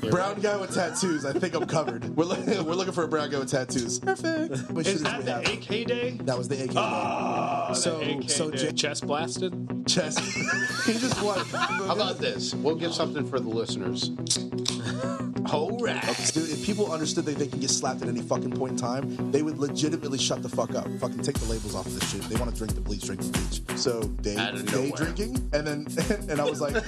Brown guy with tattoos. I think I'm covered. We're looking for a brown guy with tattoos. Perfect. Is that the AK day? That was the AK day. So chest blasted. chest. He just what? How about this? We'll give something for the listeners. All right. Dude, if people understood that they can get slapped at any fucking point in time, they would legitimately shut the fuck up. Fucking take the labels off of this shit. If they want to drink the bleach, drink the bleach. So day drinking, and I was like, I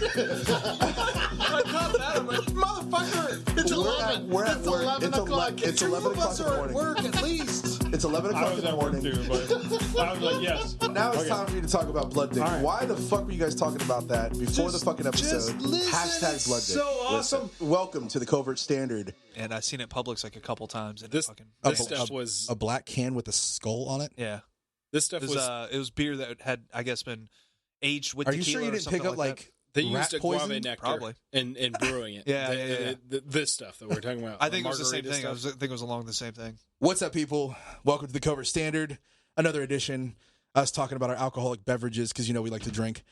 caught that. I'm like, motherfucker! It's 11. We're at work. 11 o'clock. It's 11 o'clock in the morning. Work at least. It's 11 o'clock in the morning. I was at work too, but I was like, yes. Now it's time for you to talk about blood dick. Right. Why the fuck were you guys talking about that before the fucking episode? Hashtag blood dick. So awesome. Welcome to the Covert Standard. And I've seen it Publix like a couple times. And This stuff was A black can with a skull on it. yeah. this stuff It was. was beer that had, I guess, been aged with Are you tequila sure you or didn't something pick up like They rat used a poison? guava nectar Probably. in brewing it. Yeah. This stuff that we're talking about. I think it was the same margarita thing. I stuff. think it was along the same thing. What's up, people? Welcome to the Covert Standard. Another edition. Us talking about our alcoholic beverages because we like to drink.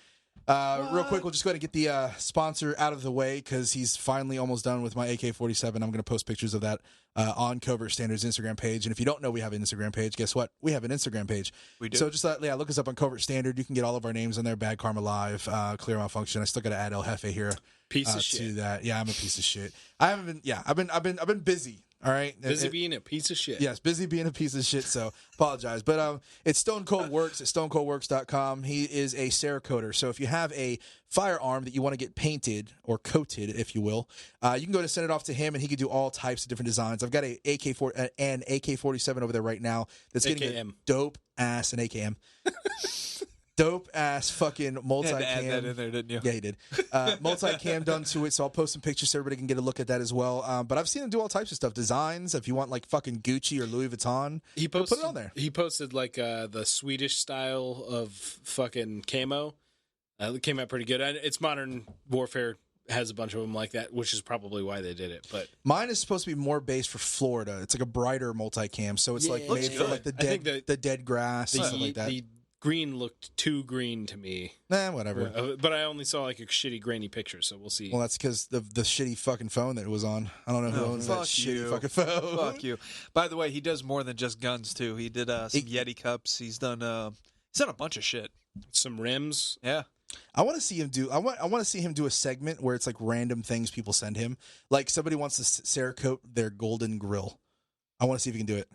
Real quick, we'll just go ahead and get the sponsor out of the way because he's finally almost done with my AK-47. I'm going to post pictures of that on Covert Standard's Instagram page. And if you don't know we have an Instagram page, guess what? We have an Instagram page. We do. So just look us up on Covert Standard. You can get all of our names on there. Bad Karma Live, Clear Malfunction. I still got to add El Jefe here. Piece of To shit. that. Yeah, I'm a piece of shit. I haven't been. Yeah, I've been busy. All right, Busy being a piece of shit. Yes, busy being a piece of shit, so apologize. But it's Stone Cold Works at stonecoldworks.com. He is a Cerakoter. So if you have a firearm that you want to get painted or coated, if you will, you can go to send it off to him, and he can do all types of different designs. I've got an AK-47 over there right now that's getting a dope ass, an AKM. Dope ass fucking multicam. You had to add that in there, didn't you? Yeah, he did. Multicam done to it, so I'll post some pictures so everybody can get a look at that as well. But I've seen him do all types of stuff. Designs, if you want like fucking Gucci or Louis Vuitton, He posted, put it on there. He posted like the Swedish style of fucking camo. It came out pretty good. It's Modern Warfare has a bunch of them like that, which is probably why they did it. But mine is supposed to be more based for Florida. It's like a brighter multicam, so it's like made for like the dead grass and stuff like that. The green looked too green to me. Nah, whatever. But I only saw like a shitty grainy picture, so we'll see. Well, that's because the shitty fucking phone that it was on. I don't know who owns that shitty fucking phone. Fuck you. By the way, he does more than just guns too. He did some Yeti cups. He's done a bunch of shit. Some rims. Yeah. I want to see him do. I want to see him do a segment where it's like random things people send him. Like somebody wants to Cerakote their golden grill. I want to see if he can do it.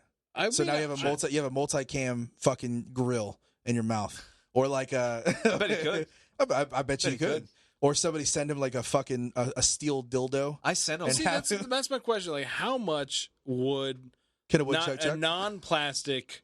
So now you have a multicam fucking grill in your mouth, or like I bet he could. I bet you could. Or somebody send him like a fucking a steel dildo. I sent him. See, that's my question. Like, how much would a non-plastic,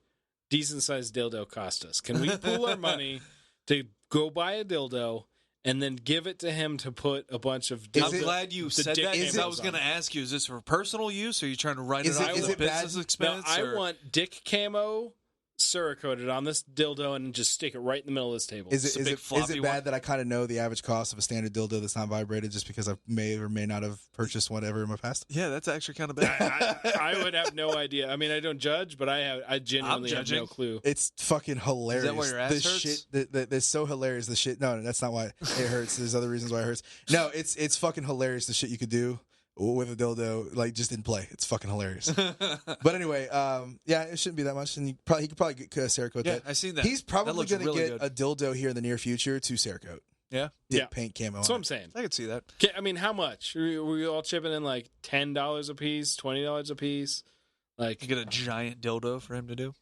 decent-sized dildo cost us? Can we pool our money to go buy a dildo and then give it to him to put a bunch of dildo? I'm glad you said that because I was going to ask you, is this for personal use or are you trying to write it off as a business expense? No, I want dick camo Cerakoted on this dildo and just stick it right in the middle of this table. Is it bad that I kind of know the average cost of a standard dildo that's not vibrated just because I may or may not have purchased one ever in my past? Yeah, that's actually kind of bad. I would have no idea. I mean, I don't judge, but I genuinely have no clue. It's fucking hilarious. Is that why your ass hurts? Shit that's so hilarious. The shit. No, that's not why it hurts. There's other reasons why it hurts. No, it's fucking hilarious. The shit you could do with a dildo, like just in play. It's fucking hilarious. But anyway, yeah, it shouldn't be that much, and he could probably get Cerakote. Yeah, I seen that. He's probably going to really get a dildo here in the near future to Cerakote. Yeah, paint camo. That's what I'm saying. I could see that. I mean, how much? Were we all chipping in like $10 a piece, $20 a piece? Like, you get a giant dildo for him to do.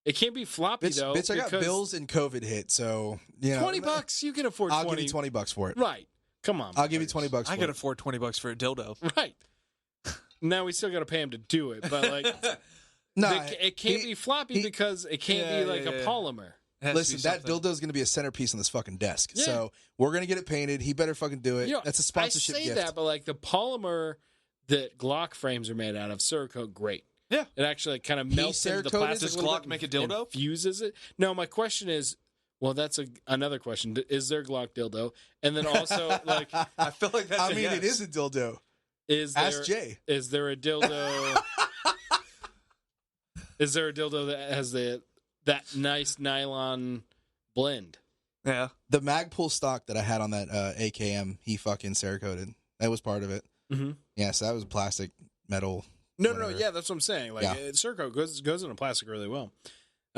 It can't be floppy though. Bitch, I got bills and COVID hit, so $20 you can afford. I'll give you $20 for it. Right. Come on. I'll give you $20. I could afford $20 for a dildo. Right. Now we still got to pay him to do it, but like, it can't be floppy because it can't be like a polymer. Listen, that dildo is going to be a centerpiece on this fucking desk, so we're going to get it painted. He better fucking do it. That's a sponsorship gift. I say that, but like the polymer that Glock frames are made out of, Cerakote, great. Yeah, it actually kind of melts into the plastic. Does Glock make a dildo? Fuses it? No, my question is. Well, that's another question. Is there Glock dildo? And then also, like, I feel like that's. It is a dildo. Ask Jay. Is there a dildo? Is there a dildo that has that nice nylon blend? Yeah. The Magpul stock that I had on that AKM, he fucking Cerakoted. That was part of it. Mm-hmm. Yeah, so that was plastic, metal. No, whatever. yeah, that's what I'm saying. Like, Cerakote goes into plastic really well.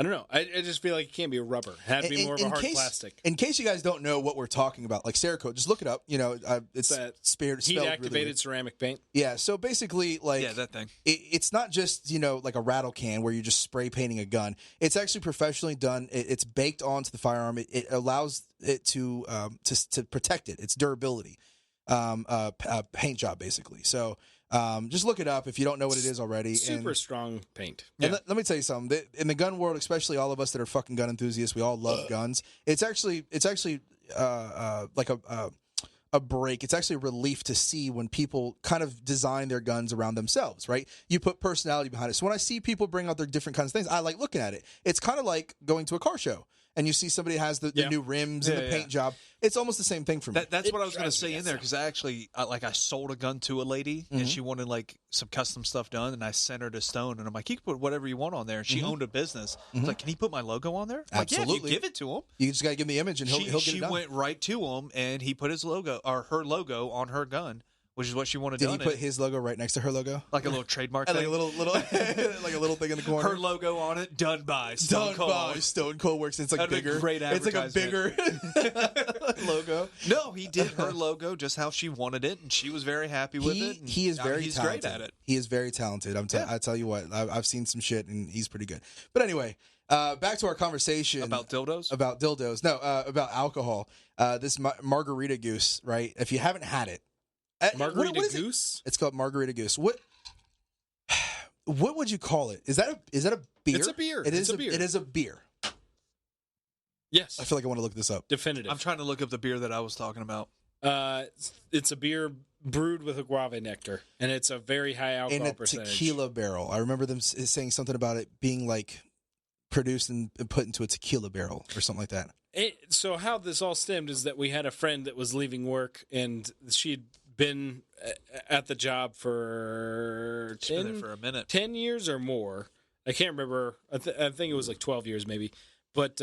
I don't know. I just feel like it can't be a rubber. It had to be more of a hard plastic. In case you guys don't know what we're talking about, like Cerakote, just look it up. You know, it's spelled heat-activated really ceramic paint. Yeah, so basically, like, that thing. It's not just, you know, like a rattle can where you're just spray painting a gun. It's actually professionally done. It's baked onto the firearm. It allows it to protect it. Its durability, paint job basically. So. Just look it up if you don't know what it is already. Super strong paint. And let me tell you something. In the gun world, especially all of us that are fucking gun enthusiasts, we all love guns. It's actually like a break. It's actually a relief to see when people kind of design their guns around themselves, right? You put personality behind it. So when I see people bring out their different kinds of things, I like looking at it. It's kind of like going to a car show. And you see somebody has the new rims and the paint job. It's almost the same thing for me. That's what I was going to say in there, because I sold a gun to a lady, and she wanted like some custom stuff done, and I sent her to Stone, and I'm like, you can put whatever you want on there. And she owned a business. I was like, can he put my logo on there? I'm Absolutely. like, yeah, you give it to him. You just got to give him the image, and he'll get it done. She went right to him, and he put his logo or her logo on her gun, which is what she wanted done. Did he put his logo right next to her logo? Like a little trademark And thing? like a little like a little thing in the corner. Her logo on it, done by Stone Cold. Stone Cold Works. It's like That'd be bigger. great It's like a bigger logo. No, he did her logo just how she wanted it, and she was very happy with it. He is very he's talented. great at it. He is very talented. I tell you what, I've seen some shit, and he's pretty good. But anyway, back to our conversation About dildos? About dildos. No, about alcohol. This Margarita Goose, right? If you haven't had it, Margarita Goose? It's called Margarita Goose. What would you call it? Is that a beer? It's a beer. It is a beer. It is a beer. Yes. I feel like I want to look this up. Definitive. I'm trying to look up the beer that I was talking about. It's a beer brewed with agave nectar, and it's a very high alcohol in a percentage. tequila barrel. I remember them saying something about it being like produced and put into a tequila barrel or something like that. So how this all stemmed is that we had a friend that was leaving work, and she'd been at the job for 10 years or more. I can't remember. I think it was like 12 years maybe. But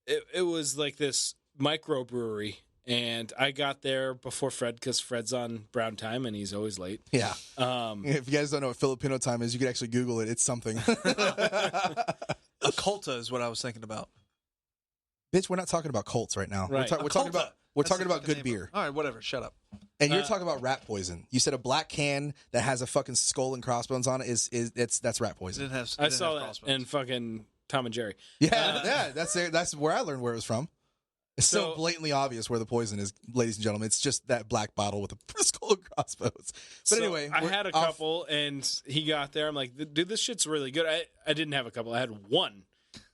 it was like this microbrewery, and I got there before Fred, because Fred's on brown time and he's always late. Yeah. If you guys don't know what Filipino time is, you can actually Google it. It's something. A Colta is what I was thinking about. Bitch, we're not talking about Colts right now. Right. We're talking about good beer. All right, whatever. Shut up. And you're talking about rat poison. You said a black can that has a fucking skull and crossbones on it that's rat poison. I saw that in fucking Tom and Jerry. Yeah, that's where I learned where it was from. It's so blatantly obvious where the poison is, ladies and gentlemen. It's just that black bottle with a skull and crossbones. But anyway, I had a couple, and he got there. I'm like, dude, this shit's really good. I didn't have a couple. I had one,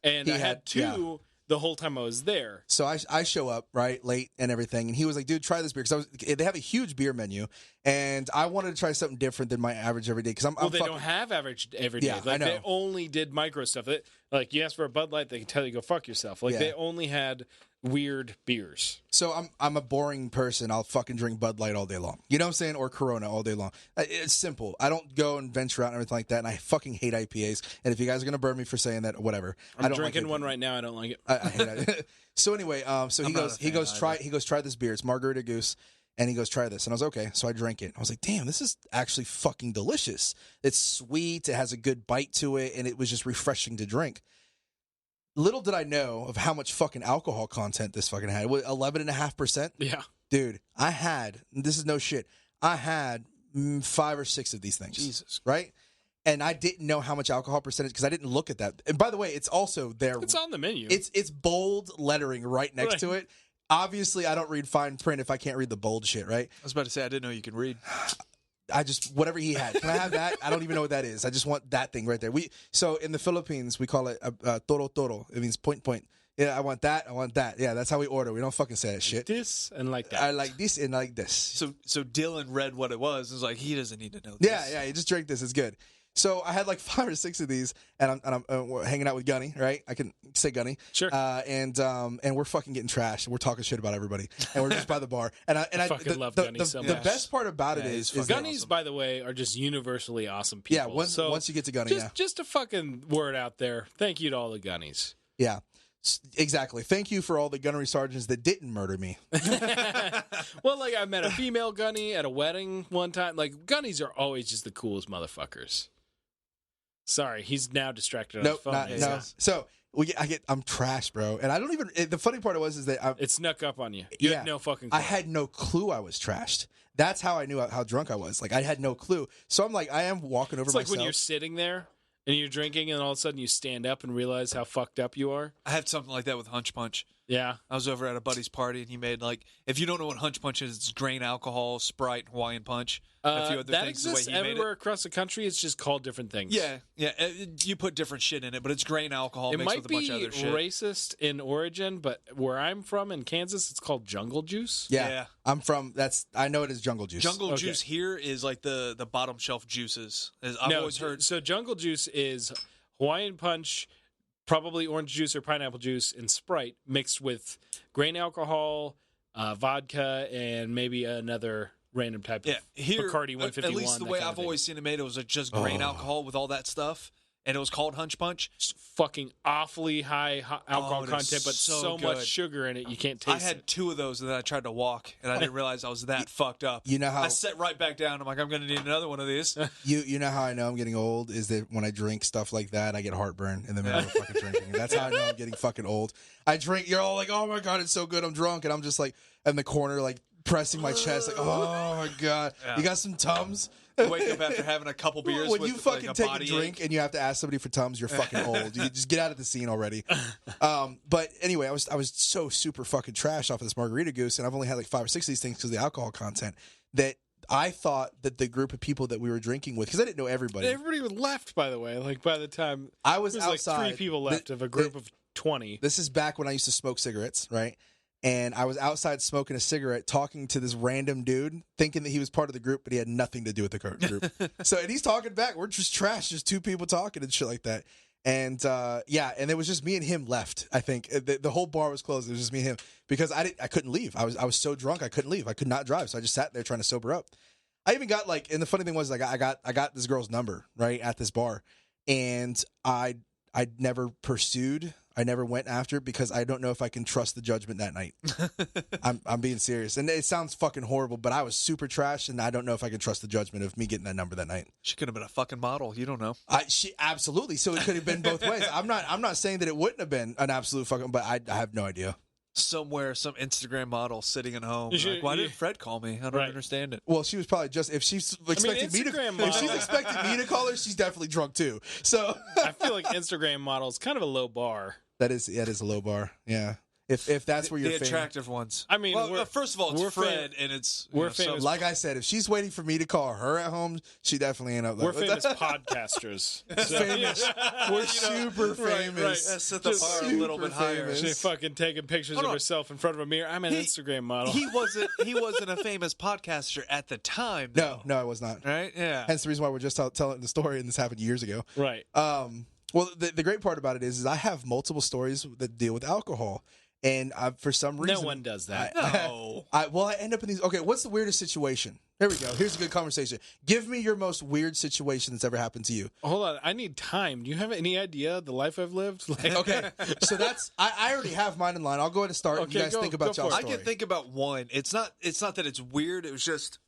and I had two. Yeah. The whole time I was there. So I show up, right, late and everything, and he was like, dude, try this beer. Because they have a huge beer menu, and I wanted to try something different than my average every day. Because they don't have average every day. Yeah, I know. They only did micro stuff. Like, you ask for a Bud Light, they can tell you go fuck yourself. Like, they only had weird beers. So I'm a boring person. I'll fucking drink Bud Light all day long. You know what I'm saying? Or Corona all day long. It's simple. I don't go and venture out and everything like that, and I fucking hate IPAs. And if you guys are going to burn me for saying that, whatever. I'm drinking one right now. I don't like it. I hate it. So anyway, he goes try this beer. It's Margarita Goose. And he goes, try this. And I was okay. So I drank it. I was like, damn, this is actually fucking delicious. It's sweet. It has a good bite to it. And it was just refreshing to drink. Little did I know of how much fucking alcohol content this fucking had. 11.5%? Yeah. Dude, this is no shit, I had 5 or 6 of these things. Jesus. Right? And I didn't know how much alcohol percentage, because I didn't look at that. And by the way, it's also there. It's on the menu. It's bold lettering right next to it. Obviously, I don't read fine print if I can't read the bold shit, right? I was about to say, I didn't know you could read. I just, whatever he had. Can I have that? I don't even know what that is. I just want that thing right there. So in the Philippines, we call it toro toro. It means point. Yeah, I want that. Yeah, that's how we order. We don't fucking say that shit. This and like that. I like this and like this. So Dillon read what it was. It was like, he doesn't need to know this. Yeah, you just drink this. It's good. So I had like 5 or 6 of these, and I'm hanging out with Gunny, right? I can say Gunny, sure. And we're fucking getting trashed, and we're talking shit about everybody, and we're just by the bar. And I fucking love Gunny so much. The best part about it is Gunnies, awesome. By the way, are just universally awesome people. Yeah, once you get to Gunny, just a fucking word out there. Thank you to all the Gunnies. Yeah. Exactly. Thank you for all the gunnery sergeants that didn't murder me. Well, like I met a female gunny at a wedding one time. Like gunnies are always just the coolest motherfuckers. Sorry, he's now distracted on his phone. No. So I'm trash, bro. And I don't even. The funny part is that it snuck up on you. You had no fucking clue. I had no clue I was trashed. That's how I knew how drunk I was. Like I had no clue. So I'm like, I am walking over. It's like when you're sitting there and you're drinking, and all of a sudden you stand up and realize how fucked up you are. I had something like that with Hunch Punch. Yeah. I was over at a buddy's party, and he made, like, if you don't know what Hunch Punch is, it's grain alcohol, Sprite, Hawaiian Punch, a few other that things. exists the way he everywhere made it. across the country. It's just called different things. Yeah. You put different shit in it, but it's grain alcohol mixed with a bunch of other shit. It might be racist in origin, but where I'm from in Kansas, it's called jungle juice. Yeah. I'm from. I know it is jungle juice. Jungle juice here is like the bottom shelf juices. I've always heard. So jungle juice is Hawaiian Punch, probably orange juice or pineapple juice, and Sprite mixed with grain alcohol, vodka, and maybe another random type of here, Bacardi 151. At least the way I've always seen it made, it was just grain alcohol with all that stuff, and it was called Hunch Punch. It's fucking awfully high alcohol content, but so good. much sugar in it you can't taste it. I had 2 of those, and then I tried to walk, and I didn't realize I was that fucked up. You know how I sat right back down. I'm like, I'm going to need another one of these. You know how I know I'm getting old is that when I drink stuff like that, I get heartburn in the middle of fucking drinking. That's how I know I'm getting fucking old. I drink, you're all like, oh my God, it's so good, I'm drunk, and I'm just like in the corner, like pressing my chest, like, oh my God, you got some Tums? Wake up after having a couple beers. When with you fucking like take a drink ache. and you have to ask somebody for Tums, you're fucking old. You just get out of the scene already. But anyway, I was so super fucking trash off of this margarita goose, and I've only had like 5 or 6 of these things because of the alcohol content, that I thought that the group of people that we were drinking with, because I didn't know everybody. Everybody was left, by the way. Like by the time I was there outside, like 3 people left of a group of 20. This is back when I used to smoke cigarettes, right? And I was outside smoking a cigarette, talking to this random dude, thinking that he was part of the group, but he had nothing to do with the group. And he's talking back. We're just trash, just 2 people talking and shit like that. And and it was just me and him left. I think the whole bar was closed. It was just me and him because I couldn't leave. I was so drunk I couldn't leave. I could not drive, so I just sat there trying to sober up. I even got and the funny thing was, like, I got this girl's number right at this bar, and I never pursued. I never went after it because I don't know if I can trust the judgment that night. I'm being serious. And it sounds fucking horrible, but I was super trash, and I don't know if I can trust the judgment of me getting that number that night. She could have been a fucking model. You don't know. She absolutely. So it could have been both ways. I'm not saying that it wouldn't have been an absolute fucking, but I have no idea. Somewhere, some Instagram model sitting at home. Like, why didn't Fred call me? I don't understand it. Well, she was probably just, if she's expecting me to call her, she's definitely drunk too. So I feel like Instagram model is kind of a low bar. That is a low bar. Yeah. If that's where you're the attractive ones. I mean, first of all, it's Fred, and it's we're famous. Like I said, if she's waiting for me to call her at home, she definitely ain't up there. We're famous podcasters. So, famous. We're super famous. Right. Set the bar a little bit higher. She's fucking taking pictures of herself in front of a mirror. I'm an Instagram model. He wasn't a famous podcaster at the time. No, I was not. Right? Yeah. Hence the reason why we're just telling the story, and this happened years ago. Right. Well, the great part about it is I have multiple stories that deal with alcohol. And for some reason, no one does that. I end up in these. Okay, what's the weirdest situation? Here we go. Here's a good conversation. Give me your most weird situation that's ever happened to you. Hold on, I need time. Do you have any idea the life I've lived? Okay, so that's I already have mine in line. I'll go ahead and start. Okay, you guys think about y'all's story. I can think about one. It's not that it's weird. It was just.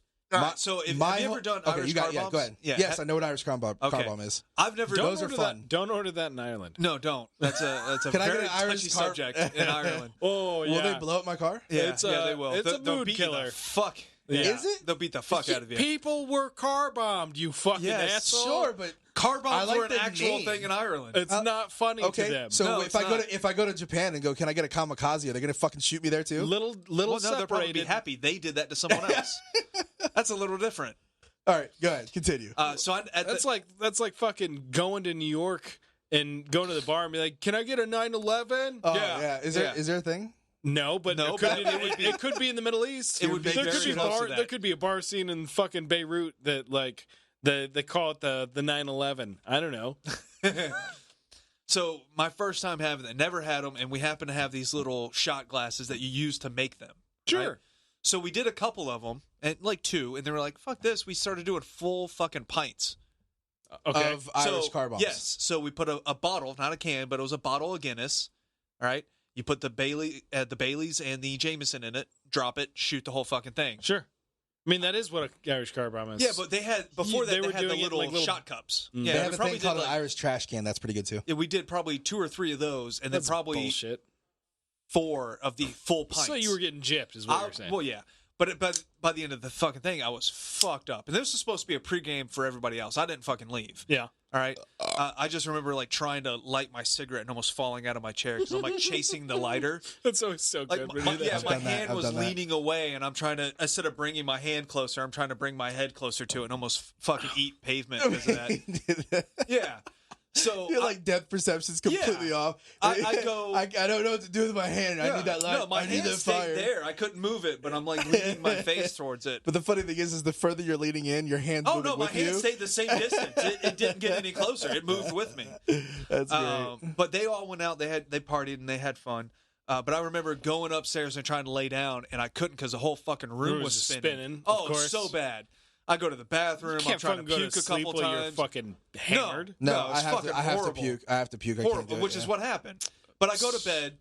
So have you ever done Irish car bombs? Go ahead. Yeah. Yes, I know what Irish car bomb is. I've never. Those are fun. Don't order that in Ireland. No, don't. That's a very touchy subject in Ireland. Oh, yeah. Will they blow up my car? Yeah, they will. It's a mood killer. Fuck. Yeah. Is it? They'll beat the fuck out of you. People were car bombed, you fucking asshole. Sure, but car bombs like were an actual thing in Ireland. It's not funny to them. So if I go to Japan and go, can I get a kamikaze? Are they gonna fucking shoot me there too? Little well, no, separated. they'll probably be happy they did that to someone else. That's a little different. All right, go ahead, continue. That's like fucking going to New York and going to the bar and be like, "Can I get a 911?" Yeah. Is there a thing? No, but it could be in the Middle East. It would be there very close to that. There could be a bar scene in fucking Beirut that like they call it the 911. I don't know. So my first time having that, never had them, and we happen to have these little shot glasses that you use to make them. Sure. Right? So we did a couple of them, and like 2, and they were like, "Fuck this!" We started doing full fucking pints. Of Irish car bombs. Yes. So we put a bottle, not a can, but it was a bottle of Guinness. All right, you put the Baileys and the Jameson in it, drop it, shoot the whole fucking thing. Sure. I mean, that is what a Irish car bomb is. Yeah, but they had before that. They had the little, little shot cups. They Yeah, have a thing called an Irish trash can. That's pretty good too. Yeah, we did probably 2 or 3 of those, and then probably bullshit. 4 of the full pints. So you were getting gypped, is what you're saying. Well, yeah. But by the end of the fucking thing, I was fucked up. And this was supposed to be a pregame for everybody else. I didn't fucking leave. Yeah. All right. I just remember like trying to light my cigarette and almost falling out of my chair because I'm like chasing the lighter. That's always so Like, good. my hand was leaning away, and I'm trying to, instead of bringing my hand closer, I'm trying to bring my head closer to it and almost fucking eat pavement because of that. Yeah. So you're like depth perception's completely off. I go. I don't know what to do with my hand. Yeah, I need that light. No, my I need hand that stayed fire. there. I couldn't move it, but I'm like leaning my face towards it. But the funny thing is the further you're leaning in, your hand's moving no, my with you. hand stayed the same distance. It didn't get any closer. It moved with me. That's great. But they all went out. They partied and they had fun. But I remember going upstairs and trying to lay down, and I couldn't because the whole fucking room was spinning. Oh, of course. So bad. I go to the bathroom. I'm trying to puke a couple times. You're fucking hammered. No, it's fucking I have horrible. to puke. I have to puke. Horrible, which is what happened. But I go to bed.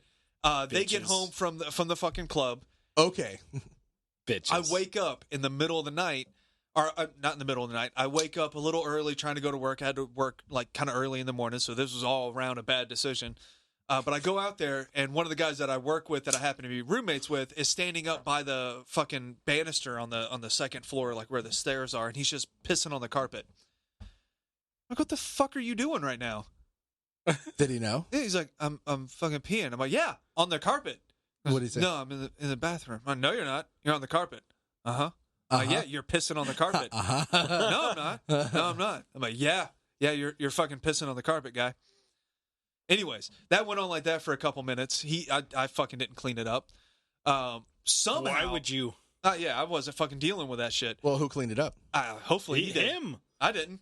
They get home from the fucking club. Okay. Bitches. I wake up in the middle of the night. Or not in the middle of the night. I wake up a little early trying to go to work. I had to work like kind of early in the morning, so this was all around a bad decision. But I go out there, and one of the guys that I work with, that I happen to be roommates with, is standing up by the fucking banister on the second floor, like where the stairs are, and he's just pissing on the carpet. I'm like, what the fuck are you doing right now? Did he know? Yeah, he's like, I'm fucking peeing. I'm like, yeah, on the carpet. What did he say? No, I'm in the bathroom. I'm like, no, you're not. You're on the carpet. Yeah, you're pissing on the carpet. No, I'm not. No, I'm not. I'm like, yeah, you're fucking pissing on the carpet, guy. Anyways, that went on like that for a couple minutes. I fucking didn't clean it up. Somehow. Why would you? Yeah, I wasn't fucking dealing with that shit. Well, who cleaned it up? Hopefully he did. Him. I didn't.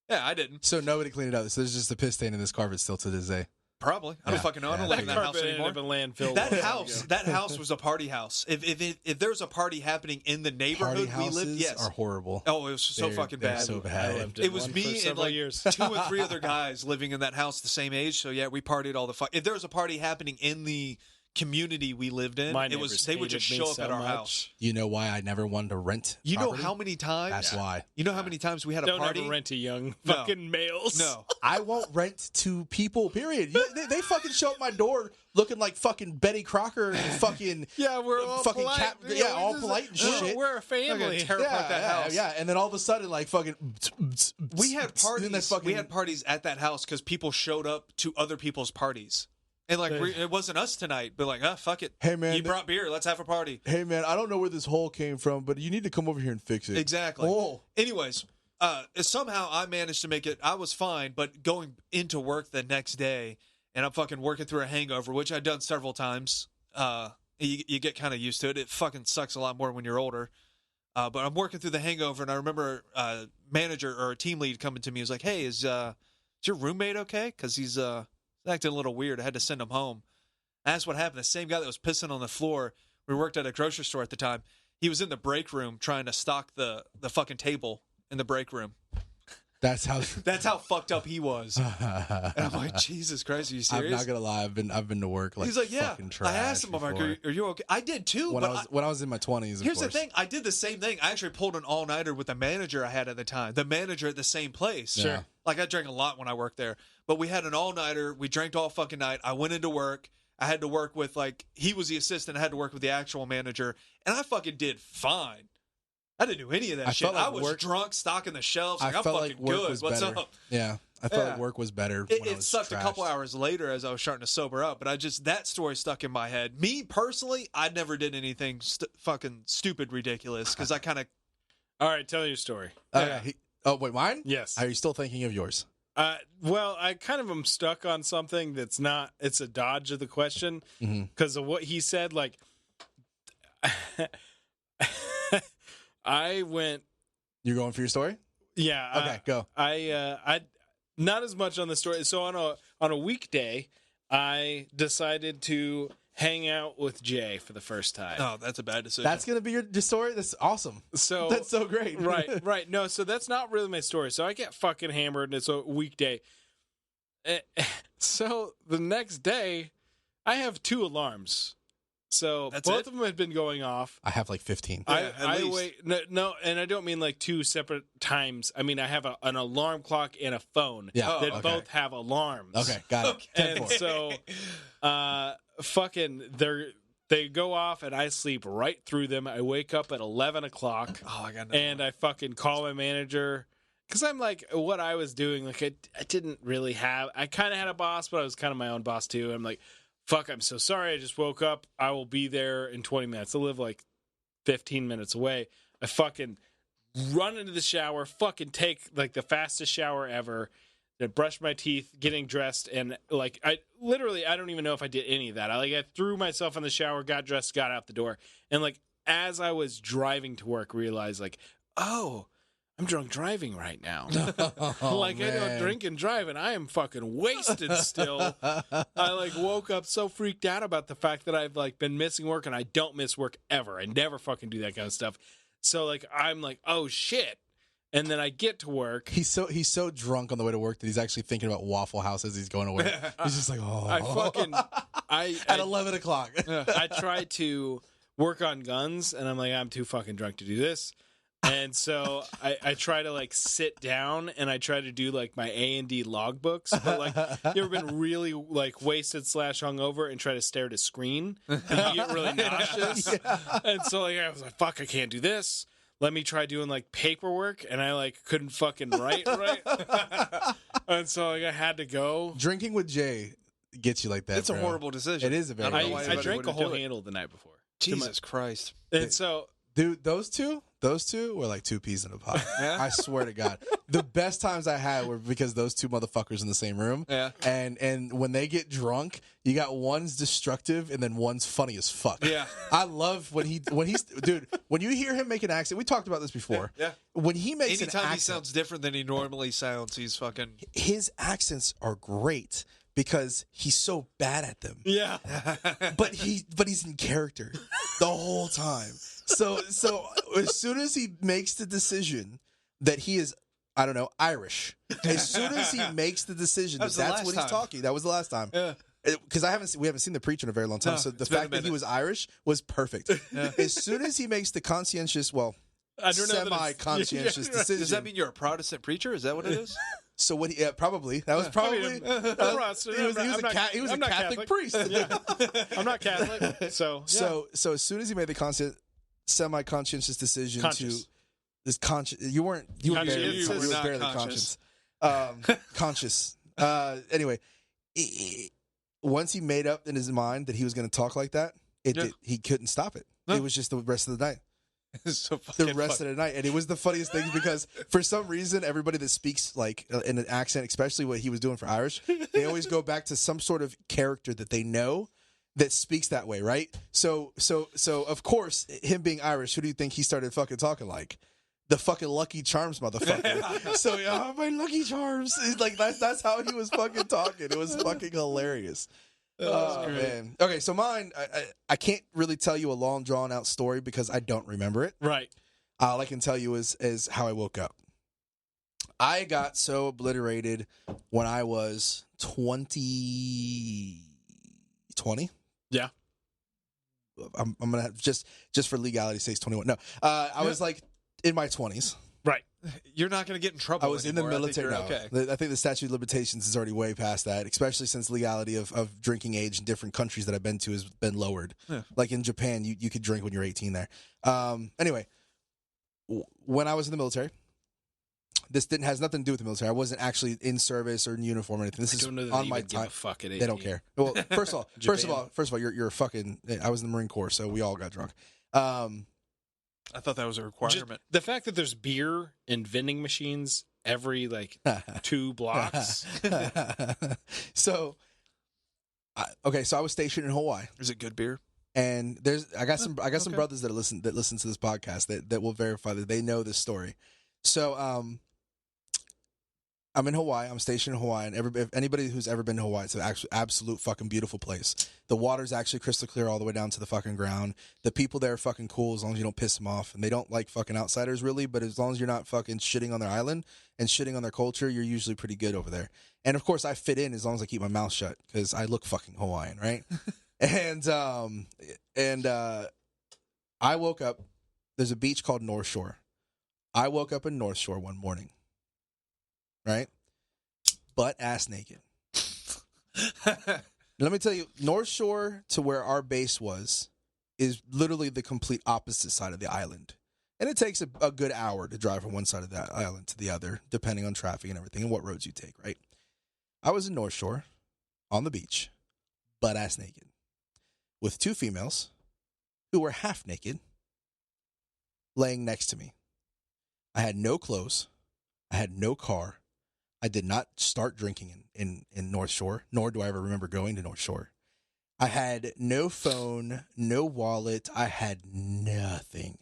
Yeah, I didn't. So nobody cleaned it up. So there's just a piss stain in this carpet still to this day. Probably. I don't fucking know. I don't live in that house anymore. Landfill. That house was a party house. If there's a party happening in the neighborhood we lived, yes, are horrible. Oh, it was so fucking bad. So bad. It was me and like years. 2 or 3 other guys living in that house the same age. So yeah, we partied all the fuck. If there was a party happening in the community we lived in, they would just show up at our house. You know why I never wanted to rent? You know how many times? That's why. You know how many times we had a party? Don't ever rent to young fucking males. No, I won't rent to people. Period. They fucking show up my door looking like fucking Betty Crocker and fucking we're all fucking polite. all polite and shit. We're a family. Tear apart that house. Yeah, and then all of a sudden, like fucking, we had parties. We had parties at that house because people showed up to other people's parties. And like it wasn't us tonight, but like, fuck it. Hey man, you brought beer. Let's have a party. Hey man, I don't know where this hole came from, but you need to come over here and fix it. Exactly. Oh. Anyways, somehow I managed to make it. I was fine, but going into work the next day, and I'm fucking working through a hangover, which I've done several times. You get kind of used to it. It fucking sucks a lot more when you're older. But I'm working through the hangover, and I remember a manager or a team lead coming to me. He was like, "Hey, is your roommate okay? Because he's acting a little weird. I had to send him home." And that's what happened. The same guy that was pissing on the floor, we worked at a grocery store at the time, he was in the break room trying to stock the fucking table in the break room. That's how fucked up he was. And I'm like, Jesus Christ, are you serious? I'm not gonna lie, I've been to work like he's like, yeah. fucking trash. I asked him, I'm like, are you okay? I did too. When I was in my 20s. Here's the thing, I did the same thing. I actually pulled an all-nighter with the manager I had at the time. The manager at the same place. Sure. Like I drank a lot when I worked there. But we had an all-nighter. We drank all fucking night. I went into work. I had to work with he was the assistant. I had to work with the actual manager. And I fucking did fine. I didn't do any of that shit. I was drunk, stocking the shelves. Like, I'm fucking good. What's up? Yeah. I felt like work was better. It sucked a couple hours later as I was starting to sober up. But that story stuck in my head. Me, personally, I never did anything fucking stupid ridiculous because I kind of... All right, tell your story. Wait, mine? Yes. Are you still thinking of yours? Well, I kind of am stuck on something that's not... It's a dodge of the question because of what he said. Like... I went. You're going for your story? Yeah. Okay, go. I not as much on the story. So on a weekday, I decided to hang out with Jay for the first time. Oh, that's a bad decision. That's gonna be your story. That's awesome. So that's so great. Right. No, so that's not really my story. So I get fucking hammered, and it's a weekday. So the next day, I have 2 alarms. So both of them had been going off. I have like 15. I wait. No, and I don't mean like 2 separate times. I mean, I have an alarm clock and a phone that both have alarms. Okay, got it. And so, they go off, and I sleep right through them. I wake up at 11 o'clock. Oh, I got no and I fucking call my manager. Because I'm like, what I was doing, like, I didn't really have... I kind of had a boss, but I was kind of my own boss, too. I'm like, fuck, I'm so sorry. I just woke up. I will be there in 20 minutes. I live, like, 15 minutes away. I fucking run into the shower, fucking take, like, the fastest shower ever, then brush my teeth, getting dressed, and, like, I don't even know if I did any of that. I threw myself in the shower, got dressed, got out the door. And, like, as I was driving to work, realized, like, oh... I'm drunk driving right now. I don't drink and drive, and I am fucking wasted still. I woke up so freaked out about the fact that I've been missing work, and I don't miss work ever. I never fucking do that kind of stuff. So I'm like, oh shit. And then I get to work. He's so drunk on the way to work that he's actually thinking about Waffle House as he's going to work. He's just like, oh. At 11 o'clock. I try to work on guns, and I'm like, I'm too fucking drunk to do this. And so I try to sit down, and I try to do my A&D logbooks. But you ever been really wasted / hungover and try to stare at a screen and you get really nauseous? Yeah. And so I was like, fuck, I can't do this. Let me try doing paperwork, and I couldn't fucking write right. And so I had to go. Drinking with Jay gets you like that. It's a horrible decision. It is a very. I drank a whole handle the night before. Jesus Christ! And so. Dude, those two were like 2 peas in a pod. Yeah? I swear to God. The best times I had were because those 2 motherfuckers in the same room. Yeah. And when they get drunk, you got one's destructive and then one's funny as fuck. Yeah. I love when you hear him make an accent. We talked about this before. Yeah. When he makes Anytime an accent, he sounds different than he normally sounds, he's fucking... His accents are great because he's so bad at them. Yeah. But he's in character the whole time. So as soon as he makes the decision that he is, I don't know, Irish, as soon as he makes the decision that's what he's talking, that was the last time. Yeah. Because we haven't seen the preacher in a very long time, so the fact that he was Irish was perfect. Yeah. As soon as he makes the semi-conscientious decision, does that mean you're a Protestant preacher? Is that what it is? So what? Probably that was probably. He was a Catholic priest. Yeah. I'm not Catholic, so yeah. So as soon as he made the semi-conscientious decision to this you were barely conscious. Conscious. Anyway, once he made up in his mind that he was going to talk like that, he couldn't stop it. It was just the rest of the night. So the rest of the night, and it was the funniest thing because for some reason everybody that speaks in an accent, especially what he was doing for Irish, they always go back to some sort of character that they know that speaks that way, right? So of course, him being Irish, who do you think he started fucking talking like? The fucking Lucky Charms motherfucker. So my Lucky Charms, that's how he was fucking talking. It was fucking hilarious. Oh man. Okay, so mine, I can't really tell you a long drawn out story because I don't remember it. Right. All I can tell you is how I woke up. I got so obliterated when I was 20. Yeah. I'm gonna have, just for legality's sake, 21. No, I was in my 20s. Right. You're not going to get in trouble. I was anymore. in the military. Okay. I think the statute of limitations is already way past that, especially since legality of drinking age in different countries that I've been to has been lowered. Yeah. Like in Japan, you could drink when you're 18 there. Anyway, when I was in the military, this has nothing to do with the military. I wasn't actually in service or in uniform or anything. This is on my time. Fuck it. They don't care. Well, first of all, you're a fucking. I was in the Marine Corps, so we all got drunk. I thought that was a requirement. Just the fact that there's beer and vending machines every 2 blocks. So I was stationed in Hawaii. Is it good beer? And I got some brothers that listen to this podcast that will verify that they know this story. So I'm in Hawaii. I'm stationed in Hawaii, and if anybody who's ever been to Hawaii, it's an absolute fucking beautiful place. The water's actually crystal clear all the way down to the fucking ground. The people there are fucking cool as long as you don't piss them off, and they don't like fucking outsiders really. But as long as you're not fucking shitting on their island and shitting on their culture, you're usually pretty good over there. And of course, I fit in as long as I keep my mouth shut because I look fucking Hawaiian, right? and I woke up. There's a beach called North Shore. I woke up in North Shore one morning. Right? Butt ass naked. Let me tell you, North Shore to where our base was is literally the complete opposite side of the island. And it takes a good hour to drive from one side of that island to the other, depending on traffic and everything and what roads you take, right? I was in North Shore on the beach, butt ass naked, with 2 females who were half naked laying next to me. I had no clothes. I had no car. I did not start drinking in North Shore, nor do I ever remember going to North Shore. I had no phone, no wallet. I had nothing.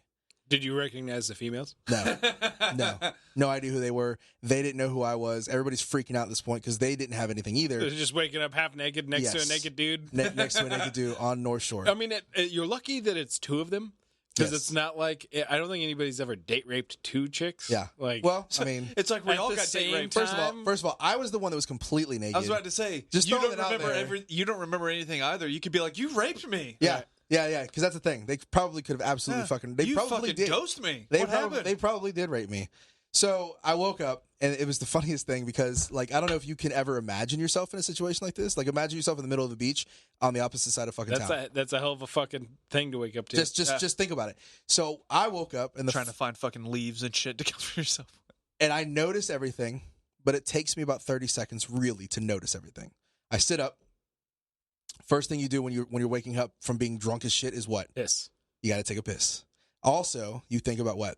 Did you recognize the females? No idea who they were. They didn't know who I was. Everybody's freaking out at this point because they didn't have anything either. They're just waking up half naked next to a naked dude. Next to a naked dude on North Shore. I mean, you're lucky that it's 2 of them. Because it's not like, I don't think anybody's ever date raped 2 chicks. Yeah. Well, I mean, it's like we all got date raped. First of all, I was the one that was completely naked. I was about to say, just you don't remember you don't remember anything either. You could be like, you raped me. Yeah. Right. Yeah. Because that's the thing. They probably could have absolutely fucking. They probably did ghost me. What happened? They probably did rape me. So I woke up, and it was the funniest thing because, like, I don't know if you can ever imagine yourself in a situation like this. Like, imagine yourself in the middle of the beach on the opposite side of fucking town. That's a hell of a fucking thing to wake up to. Just think about it. So I woke up and trying to find fucking leaves and shit to cover yourself. And I notice everything, but it takes me about 30 seconds really to notice everything. I sit up. First thing you do when you're waking up from being drunk as shit is what? Piss. You got to take a piss. Also, you think about what?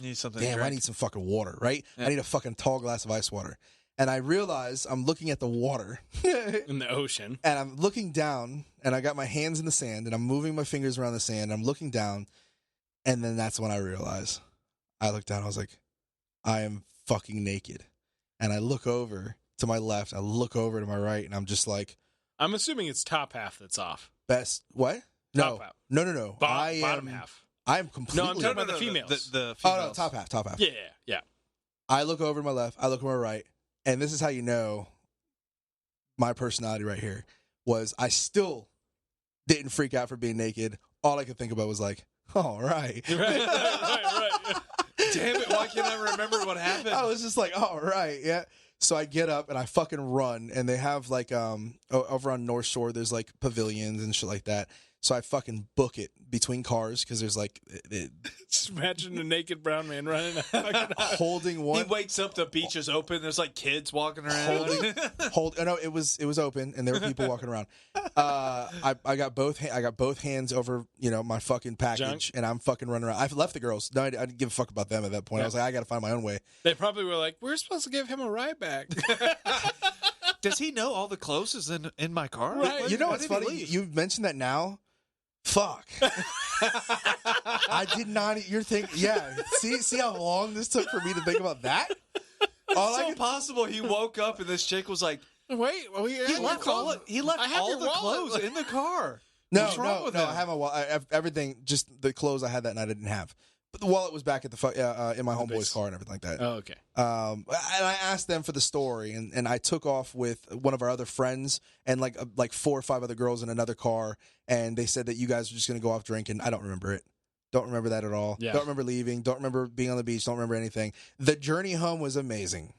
Need something. Damn, I need some fucking water, right? Yeah. I need a fucking tall glass of ice water. And I realize I'm looking at the water. In the ocean. And I'm looking down, and I got my hands in the sand, and I'm moving my fingers around the sand. I'm looking down, and then that's when I realize. I look down, I was like, I am fucking naked. And I look over to my left, I look over to my right, and I'm just like. I'm assuming it's top half that's off. What? Top half. No. Bottom half. I am completely. No, I'm talking about the females. The females. Oh, no, top half. Yeah. I look over to my left. I look to my right. And this is how you know my personality right here was I still didn't freak out for being naked. All I could think about was like, all right. Right. Damn it, why can't I remember what happened? I was just like, all right, yeah. So I get up and I fucking run. And they have like, over on North Shore, there's like pavilions and shit like that. So I fucking book it between cars because there's like... Just imagine a naked brown man running holding one. He wakes up, the beach is open, there's like kids walking around. No, it was open and there were people walking around. I got both hands over, my fucking package. Junk. And I'm fucking running around. I left the girls. No, I didn't give a fuck about them at that point. Yeah. I was like, I got to find my own way. They probably were like, we're supposed to give him a ride back. Does he know all the clothes is in my car? Right. You know what's funny? You mentioned that now. Fuck. I did not. You're thinking, yeah. See how long this took for me to think about that? It's possible he woke up and this chick was like, "Wait, he left all the clothes in the car." No. I have my wallet. Everything, just the clothes I had that night, I didn't have. But the wallet was back at in my homeboy's car and everything like that. Oh, okay. And I asked them for the story, and I took off with one of our other friends and like 4 or 5 other girls in another car, and they said that you guys were just going to go off drinking. I don't remember it. Don't remember that at all. Yeah. Don't remember leaving. Don't remember being on the beach. Don't remember anything. The journey home was amazing.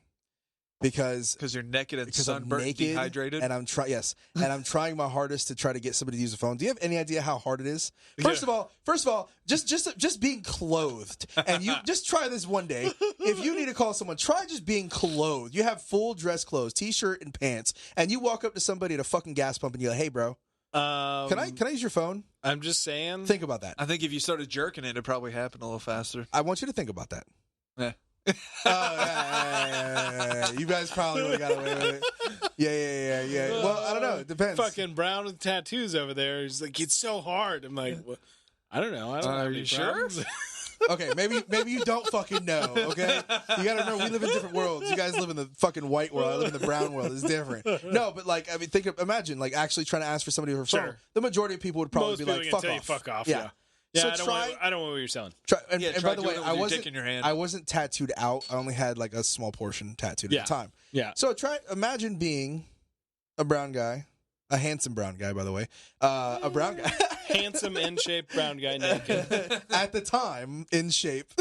Because you're naked and sunburnt, dehydrated, and I'm trying my hardest to try to get somebody to use the phone. Do you have any idea how hard it is? First of all, just being clothed, and you just try this one day. If you need to call someone, try just being clothed. You have full dress clothes, t-shirt and pants, and you walk up to somebody at a fucking gas pump and you're like, "Hey, bro, can I use your phone?" I'm just saying. Think about that. I think if you started jerking it, it'd probably happen a little faster. I want you to think about that. Yeah. Yeah. You guys probably would have got away with it. Yeah. Well, I don't know. It depends. Fucking Brown with tattoos over there. He's like, it's so hard. I'm like, well, I don't know. I don't know. Are you sure? Okay, maybe you don't fucking know. Okay, you gotta remember we live in different worlds. You guys live in the fucking white world. I live in the brown world. It's different. No, but like I mean, imagine like actually trying to ask for somebody for phone. The majority of people would probably be like, fuck off. Yeah. Yeah, So I don't want what you're selling. And by the way, dick in your hand. I wasn't tattooed out. I only had like a small portion tattooed at the time. Yeah. So imagine being a brown guy, a handsome brown guy, by the way, a brown guy, handsome, in shape brown guy, naked at the time, in shape,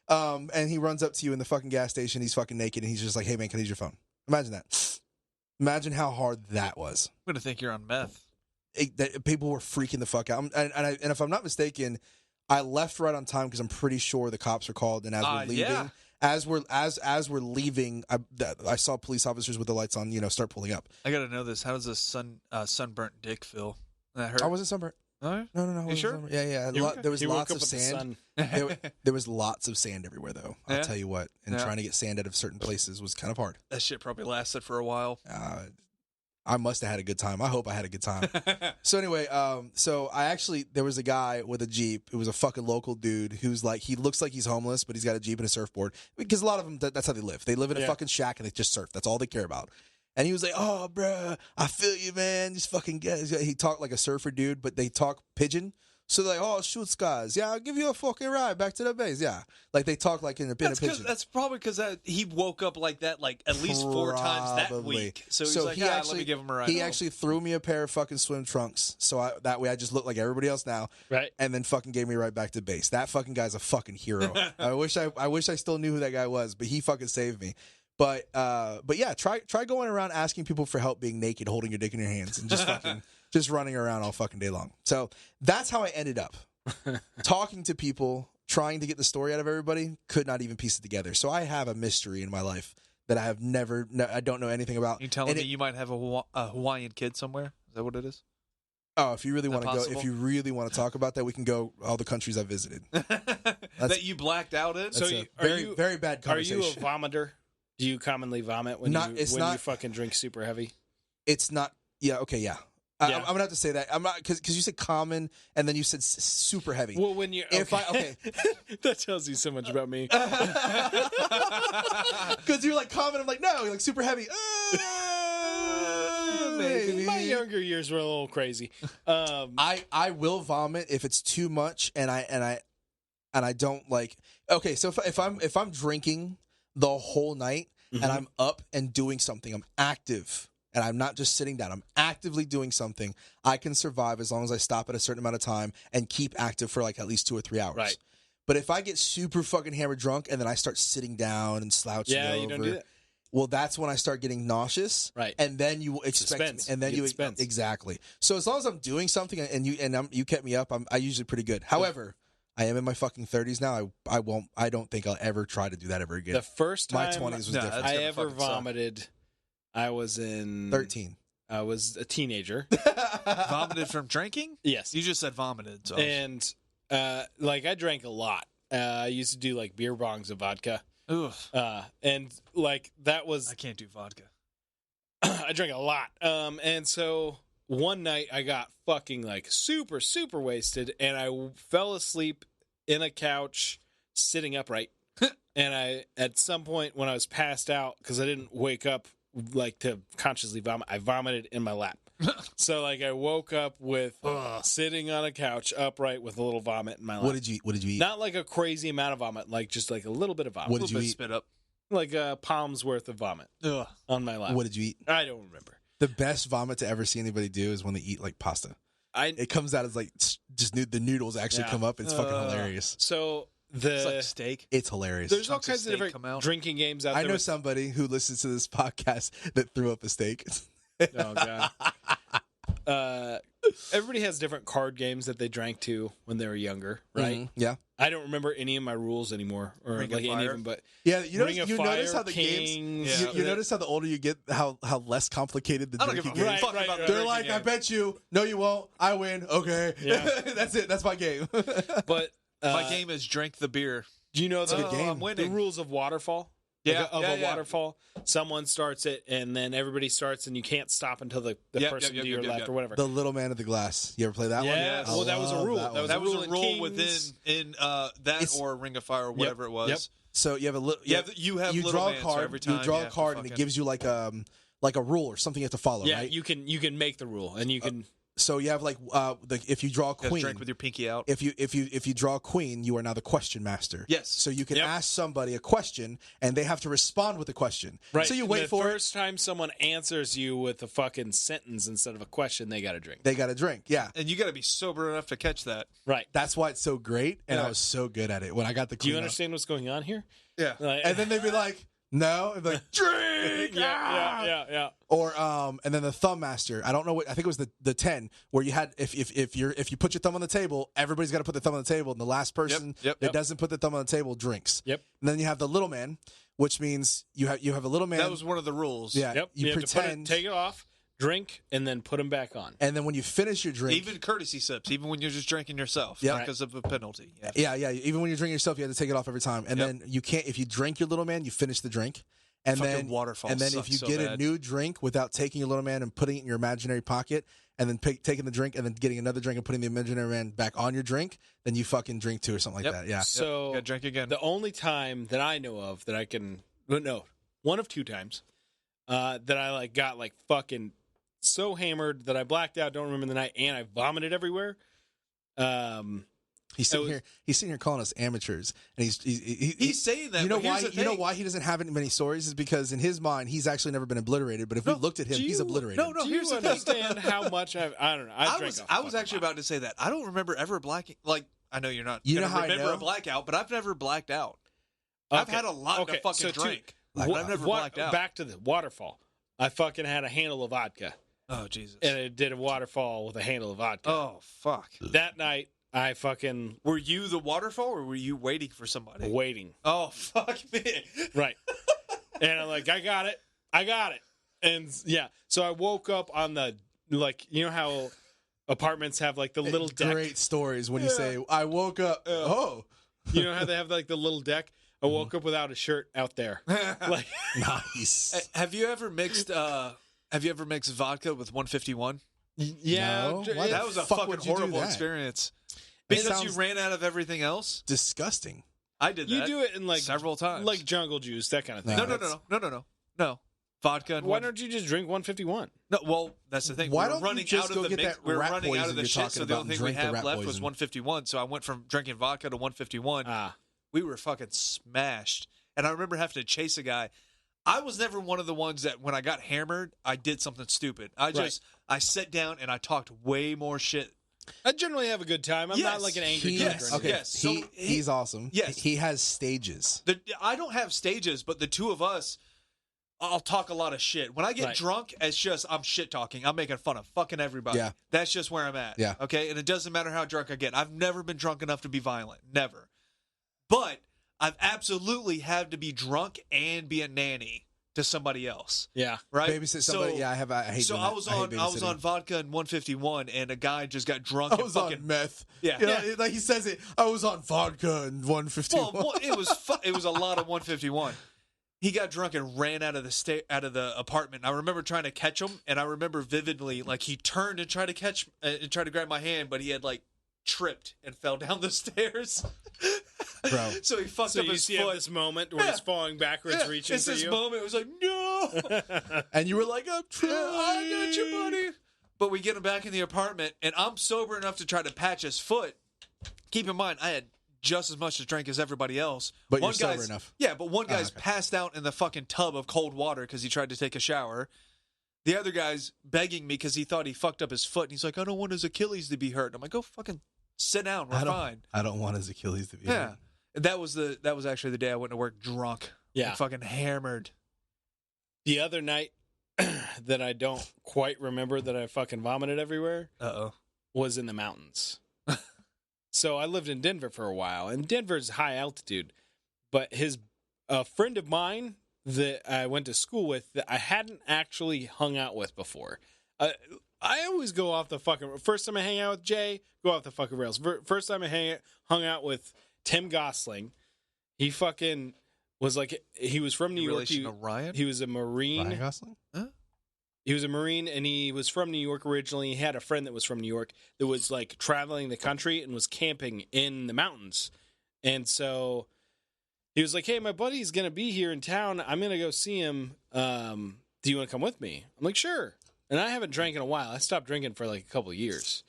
and he runs up to you in the fucking gas station. He's fucking naked, and he's just like, "Hey man, can I use your phone?" Imagine that. Imagine how hard that was. I'm gonna think you're on meth. People were freaking the fuck out, and if I'm not mistaken, I left right on time because I'm pretty sure the cops were called, and as we're leaving, as we're leaving, I saw police officers with the lights on, start pulling up. I gotta know this. How does a sunburnt dick feel? That hurt? I wasn't sunburnt. No. You sure? Sunburnt. Yeah. There was lots of sand. There was lots of sand everywhere, though. I'll tell you what. And trying to get sand out of certain places was kind of hard. That shit probably lasted for a while. I must have had a good time. I hope I had a good time. So anyway, there was a guy with a Jeep. It was a fucking local dude who's like, he looks like he's homeless, but he's got a Jeep and a surfboard. Because a lot of them, that's how they live. They live in a fucking shack and they just surf. That's all they care about. And he was like, "Oh, bruh, I feel you, man. Just fucking get." He talked like a surfer dude, but they talk pigeon. So they're like, "Oh, shoot, guys. Yeah, I'll give you a fucking ride back to the base." Yeah. Like they talk like in a pigeon. That's probably because he woke up like that like at least 4 times that week. So he's like, let me give him a ride. He actually threw me a pair of fucking swim trunks. So that way I just look like everybody else now. Right. And then fucking gave me right back to base. That fucking guy's a fucking hero. I wish I still knew who that guy was, but he fucking saved me. But yeah, try going around asking people for help being naked, holding your dick in your hands, and just fucking just running around all fucking day long. So that's how I ended up. Talking to people, trying to get the story out of everybody, could not even piece it together. So I have a mystery in my life that I have I don't know anything about. You telling me you might have a Hawaiian kid somewhere? Is that what it is? Oh, if you really want to go, if you really want to talk about that, we can go all the countries I've visited. That you blacked out in? So very bad conversation. Are you a vomiter? Do you commonly vomit when you fucking drink super heavy? It's not. Yeah. Okay. Yeah. I'm gonna have to say that I'm not because you said common and then you said super heavy. Well, when you that tells you so much about me. Because you're like common, I'm like no, you're like super heavy. Maybe. My younger years were a little crazy. I will vomit if it's too much, and I don't like. Okay, so if I'm drinking the whole night and I'm up and doing something, I'm active. And I'm not just sitting down. I'm actively doing something. I can survive as long as I stop at a certain amount of time and keep active for like at least 2 or 3 hours. Right. But if I get super fucking hammered drunk and then I start sitting down and slouching over, you don't do that. Well, that's when I start getting nauseous. Right. And then you expect, and then you exactly. So as long as I'm doing something and you kept me up, I usually pretty good. However, I am in my fucking 30s now. I don't think I'll ever try to do that ever again. The first time my 20s was different. I ever vomited. I was in 13. I was a teenager. Vomited from drinking? Yes. You just said vomited. So. And I drank a lot. I used to do like beer bongs of vodka. Ugh. And like that was I can't do vodka. I drank a lot. And so one night I got fucking like super, super wasted and I fell asleep in a couch sitting upright. And at some point when I was passed out, because I didn't wake up like to consciously vomit, I vomited in my lap. So like I woke up with sitting on a couch upright with a little vomit in my lap. What did you eat? Not like a crazy amount of vomit, like just like a little bit of vomit. What did you eat? Spit up. Like a palm's worth of vomit on my lap. What did you eat? I don't remember. The best vomit to ever see anybody do is when they eat like pasta. It comes out as like just the noodles actually come up. It's fucking hilarious. So it's like steak. It's hilarious. There's all kinds of different drinking games out there. I know somebody who listens to this podcast that threw up a steak. Oh god. Everybody has different card games that they drank to when they were younger, right? Mm-hmm. Yeah. I don't remember any of my rules anymore, or Ring like of any Fire. of them. But yeah, you notice how the Kings, games. You notice how the older you get, how less complicated the drinking give a games. fuck about They're like, I bet you. No, you won't. I win. Okay. Yeah. That's it. That's my game. But my game is drink the beer. Do you know a good game. I'm winning. the rules of waterfall? of a waterfall. Someone starts it, and then everybody starts, and you can't stop until the person to your left or whatever. The little man of the glass. You ever play that one? Yeah. Well, that was a rule. That was a rule within that or Ring of Fire or whatever it was. Yep. So you have a little. You draw a card. every time you draw a card, and it gives you like a rule or something you have to follow. Yeah, right? you can make the rule, and you can. So you have like if you draw a queen, drink with your pinky out. If you draw a queen, you are now the question master. Yes. So you can ask somebody a question, and they have to respond with a question. Right. So you wait for the first time someone answers you with a fucking sentence instead of a question, they got to drink. They got to drink. Yeah. And you got to be sober enough to catch that. Right. That's why it's so great, and I was so good at it when I got the queen. Do you understand what's going on here? Yeah. And then they'd be like, no, and be like, drink. Yeah. Or and then the thumb master. I don't know what. I think it was the 10 where you had if you put your thumb on the table, everybody's got to put the thumb on the table, and the last person that doesn't put the thumb on the table drinks. Yep. And then you have the little man, which means you have a little man. That was one of the rules. Yeah. Yep. You pretend take it off, drink, and then put them back on. And then when you finish your drink, Even courtesy sips, even when you're just drinking yourself, because of a penalty. Yeah. Even when you're drinking yourself, you have to take it off every time. And then you can't. If you drink your little man, you finish the drink. And Fucking then waterfall. And then if you get a new drink without taking your little man and putting it in your imaginary pocket, and then taking the drink and then getting another drink and putting the imaginary man back on your drink, then you fucking drink two or something like that. Yeah. So gotta drink again. The only time that I know of that I can one of two times that I like got like fucking so hammered that I blacked out, don't remember the night, and I vomited everywhere. He's sitting here calling us amateurs, and he's saying that. You know why? You know why he doesn't have many stories is because in his mind he's actually never been obliterated. But if we looked at him, he's obliterated. No. Do you understand how much I don't know? I was actually about to say that. I don't remember ever blacking. Like I know you're not. You know how remember I know? a blackout, but I've never blacked out. Okay. I've had a lot to fucking drink. But I've never blacked out. Back to the waterfall. I fucking had a handle of vodka. Oh Jesus! And I did a waterfall with a handle of vodka. Oh fuck! That night. I fucking... Were you the waterfall, or were you waiting for somebody? Waiting. Oh, fuck me. Right. And I'm like, I got it. And, yeah. So I woke up on the... Like, you know how apartments have, like, the little deck? Great stories when you say, I woke up... Oh. You know how they have, like, the little deck? I woke up without a shirt out there. Like, nice. Have you ever mixed vodka with 151? Yeah. No? That was a fucking horrible experience. Because you ran out of everything else? Disgusting. I did that. You do it in like several times. Like jungle juice, that kind of thing. No. Vodka and why don't you just drink 151? No, well, that's the thing. Why we're don't running you just out go of the get mix. that We're rat running out of the poison you're shit, so talking the about only and thing we drink the have rat left was poison? 151. So I went from drinking vodka to 151. We were fucking smashed. And I remember having to chase a guy. I was never one of the ones that when I got hammered, I did something stupid. I sat down and I talked way more shit. I generally have a good time. I'm not like an angry drunk. Okay. Yes. So he's awesome. Yes. He has stages. I don't have stages, but the two of us, I'll talk a lot of shit. When I get drunk, it's just I'm shit talking. I'm making fun of fucking everybody. Yeah. That's just where I'm at. Yeah. Okay? And it doesn't matter how drunk I get. I've never been drunk enough to be violent. Never. But I've absolutely had to be drunk and be a nanny to somebody else. Yeah. Right? Babysit somebody. I hate So doing I that. was I hate on babysitting. vodka and 151 and a guy just got drunk I and was fucking on meth. Yeah. You know, like he says it. I was on vodka and 151. Well, it was a lot of 151. He got drunk and ran out of the apartment. I remember trying to catch him, and I remember vividly like he turned and tried to grab my hand, but he had like tripped and fell down the stairs. Bro. So he fucked up his foot. This moment where he's falling backwards, reaching it's for this you. moment. It was like no, and you were like, I'm trying. I got you, buddy. But we get him back in the apartment, and I'm sober enough to try to patch his foot. Keep in mind, I had just as much to drink as everybody else. But you're sober enough. Yeah, but one guy's passed out in the fucking tub of cold water because he tried to take a shower. The other guy's begging me because he thought he fucked up his foot, and he's like, I don't want his Achilles to be hurt. I'm like, go fucking sit down. We're fine. I don't want his Achilles to be hurt. Yeah. And that was actually the day I went to work drunk. Yeah. And fucking hammered. The other night that I don't quite remember that I fucking vomited everywhere was in the mountains. So I lived in Denver for a while, and Denver's high altitude. But a friend of mine that I went to school with that I hadn't actually hung out with before. I always go off the fucking... First time I hang out with Jay, go off the fucking rails. First time I hung out with Tim Gosling, he fucking was like, he was from New York. Relation to Ryan? He was a Marine. Ryan Gosling? He was a Marine, and he was from New York originally. He had a friend that was from New York that was like traveling the country and was camping in the mountains. And so he was like, hey, my buddy's going to be here in town. I'm going to go see him. Do you want to come with me? I'm like, sure. And I haven't drank in a while. I stopped drinking for like a couple of years.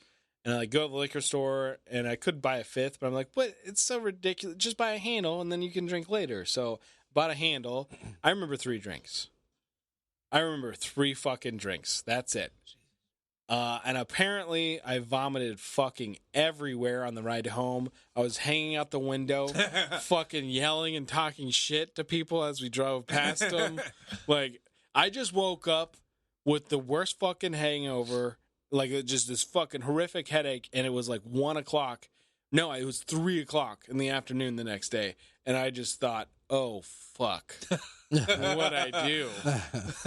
And I like go to the liquor store, and I could buy a fifth, but I'm like, what? It's so ridiculous. Just buy a handle, and then you can drink later. So bought a handle. I remember 3 drinks. I remember 3 fucking drinks. That's it. And apparently I vomited fucking everywhere on the ride home. I was hanging out the window, fucking yelling and talking shit to people as we drove past them. Like, I just woke up with the worst fucking hangover, like just this fucking horrific headache, and it was like 1 o'clock. No, it was 3 o'clock in the afternoon the next day. And I just thought, oh, fuck. What I do.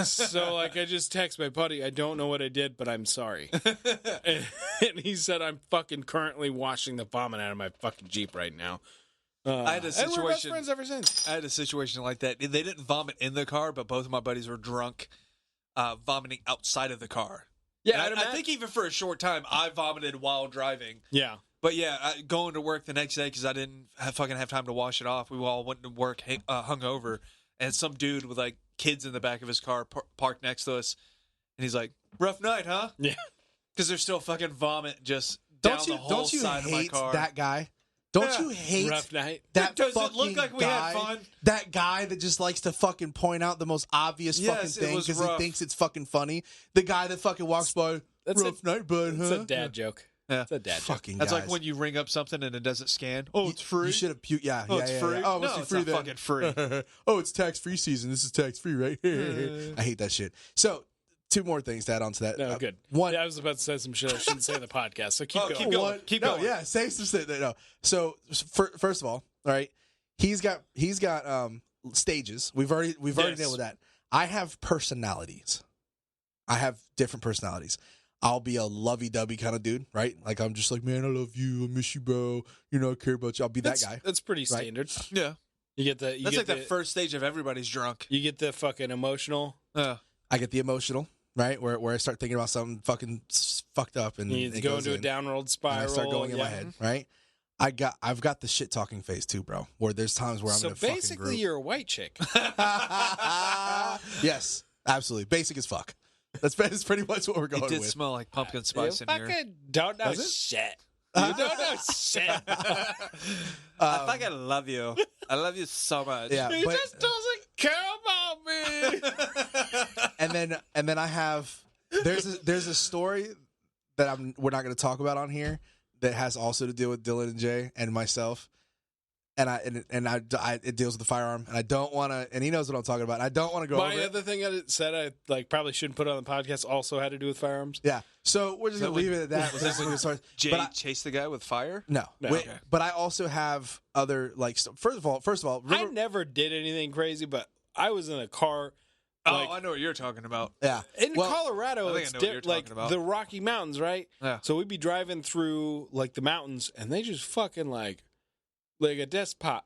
So, like, I just text my buddy, I don't know what I did, but I'm sorry. And he said, I'm fucking currently washing the vomit out of my fucking Jeep right now. I had a situation. And we're best friends ever since. I had a situation like that. They didn't vomit in the car, but both of my buddies were drunk, vomiting outside of the car. Yeah, I think even for a short time, I vomited while driving. Yeah. But yeah, going to work the next day because I didn't fucking have time to wash it off. We all went to work hungover, and some dude with like kids in the back of his car parked next to us, and he's like, "Rough night, huh?" Yeah, because there's still fucking vomit just down the whole side of my car. That guy? Don't you hate rough night? That Does fucking it look like we guy, had fun? That guy that just likes to fucking point out the most obvious fucking thing because he thinks it's fucking funny. The guy that fucking walks by, rough night, bud, huh? It's a dad joke. Yeah. It's a dad joke. Fucking That's guys. like when you ring up something and it doesn't scan. Oh, it's free. You should have puked. Yeah, Oh, it's free. Yeah. Oh, no, it's it's free not then. fucking free. Oh, it's tax-free season. This is tax-free, right? I hate that shit. So, 2 more things to add on to that. No, good. One, I was about to say some shit I shouldn't say in the podcast, so keep going. Keep going. Keep going. Yeah, say some shit. No. So, first of all right, he's got stages. We've already dealt with that. I have personalities. I have different personalities. I'll be a lovey-dovey kind of dude, right? Like, I'm just like, man, I love you. I miss you, bro. You know, I care about you. I'll be that guy. That's pretty standard. Yeah. You get the. That's like the first stage of everybody's drunk. You get the fucking emotional. I get the emotional, right? Where I start thinking about something fucking fucked up and you go into a downward spiral. And I start going in my head, right? I've got the shit talking phase too, bro. Where there's times where I'm in a fucking group. So basically, you're a white chick. Yes, absolutely, basic as fuck. That's pretty much what we're going with. It did smell like pumpkin spice in here. Fucking don't know shit. You don't know shit. I fucking love you. I love you so much. Yeah, He just doesn't care about me. and then I have there's a story that we're not going to talk about on here that has also to do with Dillon and Jay and myself. And it deals with the firearm, and I don't want to. And he knows what I'm talking about. I don't want to go over My other thing I said I like probably shouldn't put on the podcast also had to do with firearms. Yeah, so we're just gonna leave it at that. Was that when Jay chased the guy with fire? No. Okay. But I also have other like. First of all, I never did anything crazy, but I was in a car. Like, I know what you're talking about. Yeah, in Colorado, I think it's I know what you're like talking about. the Rocky Mountains, right? Yeah. So we'd be driving through like the mountains, and they just fucking like a despot.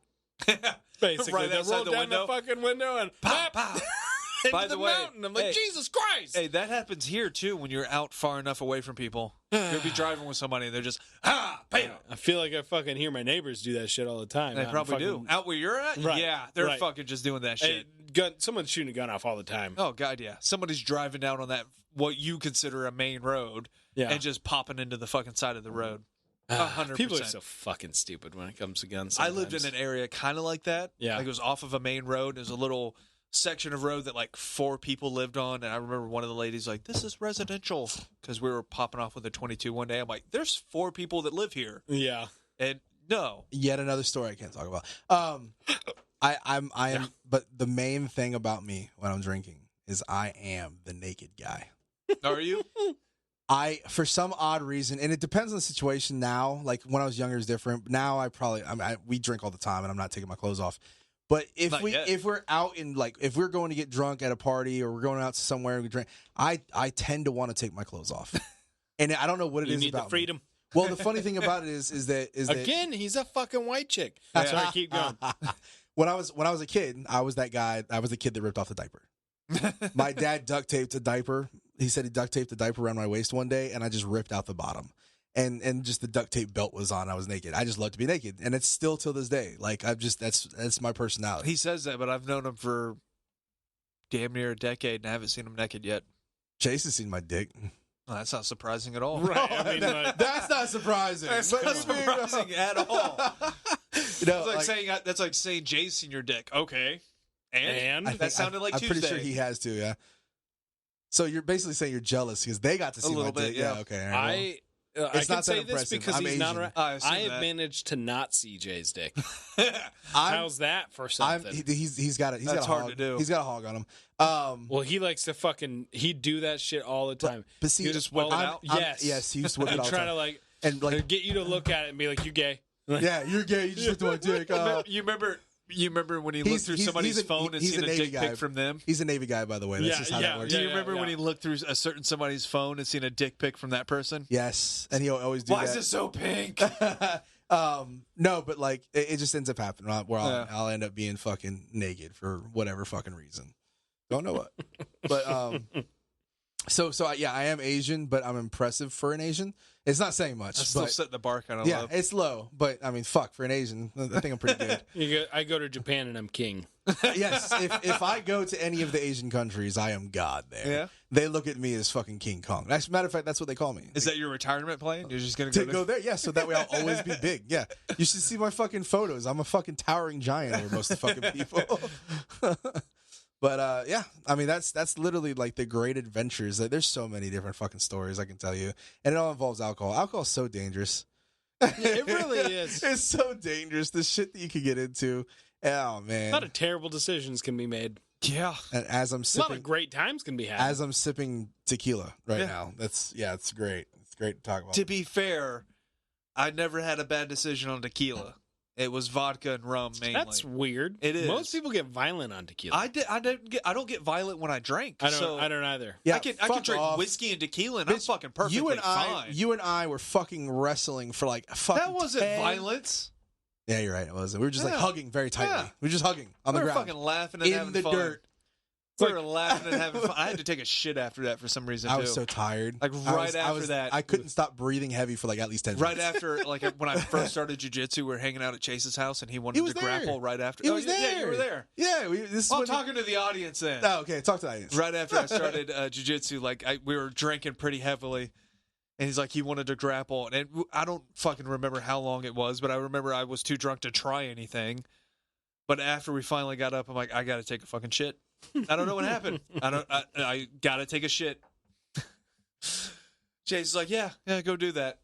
Basically, Right they outside roll the down window. the fucking window and Pow, pow. into By the the way, mountain. I'm like, hey, Jesus Christ! Hey, that happens here too when you're out far enough away from people. You'll be driving with somebody and they're just bam. I feel like I fucking hear my neighbors do that shit all the time. They probably do. Out where you're at? Right, Yeah, they're right. fucking just doing that Hey, shit. someone's shooting a gun off all the time. Oh god, yeah. Somebody's driving down on that what you consider a main road Yeah. and just popping into the fucking side of the road. 100%. People are so fucking stupid when it comes to guns. I lived in sometimes. an area kind of like that. Yeah. Like it was off of a main road. There's a little section of road that like 4 people lived on. And I remember one of the ladies like, this is residential. Because we were popping off with a 22 one day. I'm like, there's 4 people that live here. Yeah. And no. yet another story I can't talk about. I am. But the main thing about me when I'm drinking is I am the naked guy. Are you? For some odd reason, and it depends on the situation now. Like when I was younger, it's different. Now we drink all the time, and I'm not taking my clothes off. But if we're out in if we're going to get drunk at a party or we're going out to somewhere and we drink, I tend to want to take my clothes off, and I don't know what it You is need about the freedom. me. Well, the funny thing about it is that Again, he's a fucking white chick. Sorry, keep going. When I was a kid, I was that guy. I was the kid that ripped off the diaper. My dad duct taped a diaper. He said he duct taped the diaper around my waist one day, and I just ripped out the bottom. And just the duct tape belt was on. I was naked. I just love to be naked, and it's still till this day. Like that's my personality. He says that, but I've known him for damn near a decade, and I haven't seen him naked yet. Chase has seen my dick. Well, that's not surprising at all. Right. I mean, That's not surprising. That's not surprising at all. You know, That's like saying Jay's seen your dick. Okay, and that sounded like I'm Tuesday. pretty sure he has to. Yeah. So you're basically saying you're jealous because they got to see A little my dick. bit, yeah. Okay. All right, I It's can not that say this impressive. because I'm he's not Asian. around. I assume I have that. managed to not see Jay's dick. I'm- How's that for something? He's got it. He's That's got a hard hog. to do. He's got a hog on him. Well, he likes to he'd do that shit all the time. But see, You just whip it out? Yes, he used to whip it all the Try time. to like And like, get you to look at it and be like, "You gay?" yeah, you're gay. You just looked at my dick. You remember when he looked through somebody's phone and he's seen a a Navy dick guy. pic from them? He's a Navy guy, by the way. That's Yeah, just how yeah, that works. Do you remember when he looked through a certain somebody's phone and seen a dick pic from that person? Yes, and he'll always do Why that. is it so pink? No, but like it just ends up happening where Yeah. I'll end up being fucking naked for whatever fucking reason. Don't know what. But so yeah, I am Asian, but I'm impressive for an Asian. It's not saying much. That's still but, setting the bar kind of yeah, low. it's low, but I mean, fuck, for an Asian, I think I'm pretty good. I go to Japan and I'm king. Yes, if I go to any of the Asian countries, I am God there. Yeah. They look at me as fucking King Kong. As a matter of fact, that's what they call me. Is that your retirement plan? You're just gonna To go there, yeah, so that way I'll always be big. Yeah, you should see my fucking photos. I'm a fucking towering giant over most of the fucking people. But yeah, I mean that's literally like the great adventures. Like, there's so many different fucking stories I can tell you, and it all involves alcohol. Alcohol is so dangerous. It really is. It's so dangerous. The shit that you can get into. Oh man, A lot of terrible decisions can be made. Yeah. and as I'm A lot sipping, of great times can be had. as I'm sipping tequila right Yeah. now, it's great. It's great to talk about. To be fair, I never had a bad decision on tequila. It was vodka and rum mainly. That's weird. It is. Most people get violent on tequila. I don't get violent when I drink. I don't. So I don't either. Yeah, I can fuck drink off. whiskey and tequila and I'm Bitch, fucking perfectly fine. You and I were fucking wrestling for like fucking. That wasn't 10 violence. Yeah, you're right. It wasn't. We were just like Yeah. hugging very tightly. Yeah. We were just hugging on We the were ground fucking laughing and in having the fun. dirt. We were laughing and having fun. I had to take a shit after that for some reason I too. was so tired. Like, right after that. I couldn't stop breathing heavy for like at least 10 Right minutes. after, like when I first started jiu-jitsu, we were hanging out at Chase's house, and he wanted was to there. grapple right after. He was yeah, there. Yeah, you were there. Yeah, this is I'm when talking to the audience then. Oh, okay, talk to the audience. Right after I started jiu-jitsu, like we were drinking pretty heavily, and he's like, he wanted to grapple, and I don't fucking remember how long it was, but I remember I was too drunk to try anything. But after we finally got up, I'm like, I got to take a fucking shit. I don't know what happened. I got to take a shit. Chase is like, yeah, go do that.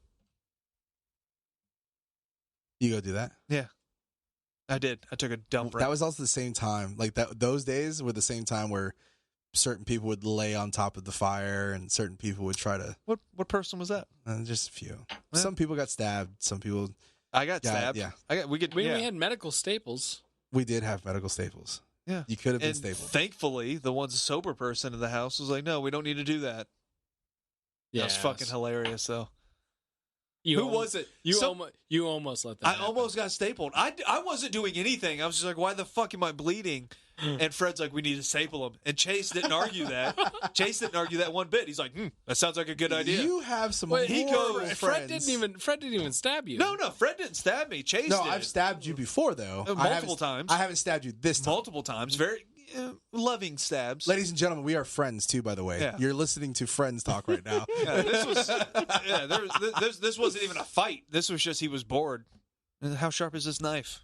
You go do that. Yeah, I did. I took a dump. That was also the same time. Like that. Those days were the same time where certain people would lay on top of the fire, and certain people would try to. What person was that? Just a few. Yeah. Some people got stabbed. Some people. I got Yeah, stabbed. yeah. We had medical staples. We did have medical staples. Yeah. You could have been And stapled. thankfully, the one sober person in the house was like, no, we don't need to do that. That was fucking hilarious, though. Who was it? You almost let that I happen. almost got stapled. I wasn't doing anything. I was just like, why the fuck am I bleeding? And Fred's like, we need to staple him. And Chase didn't argue that. Chase didn't argue that one bit. He's like, that sounds like a good idea. You have some Wait, horrible Fred friends. didn't even stab you. No, Fred didn't stab me. Chase No, did. I've stabbed you before though. Multiple times. I haven't stabbed you this time. Multiple times. Very loving stabs. Ladies and gentlemen, we are friends too. By the way, Yeah. You're listening to Friends talk right now. Yeah, this wasn't even a fight. This was just he was bored. And how sharp is this knife?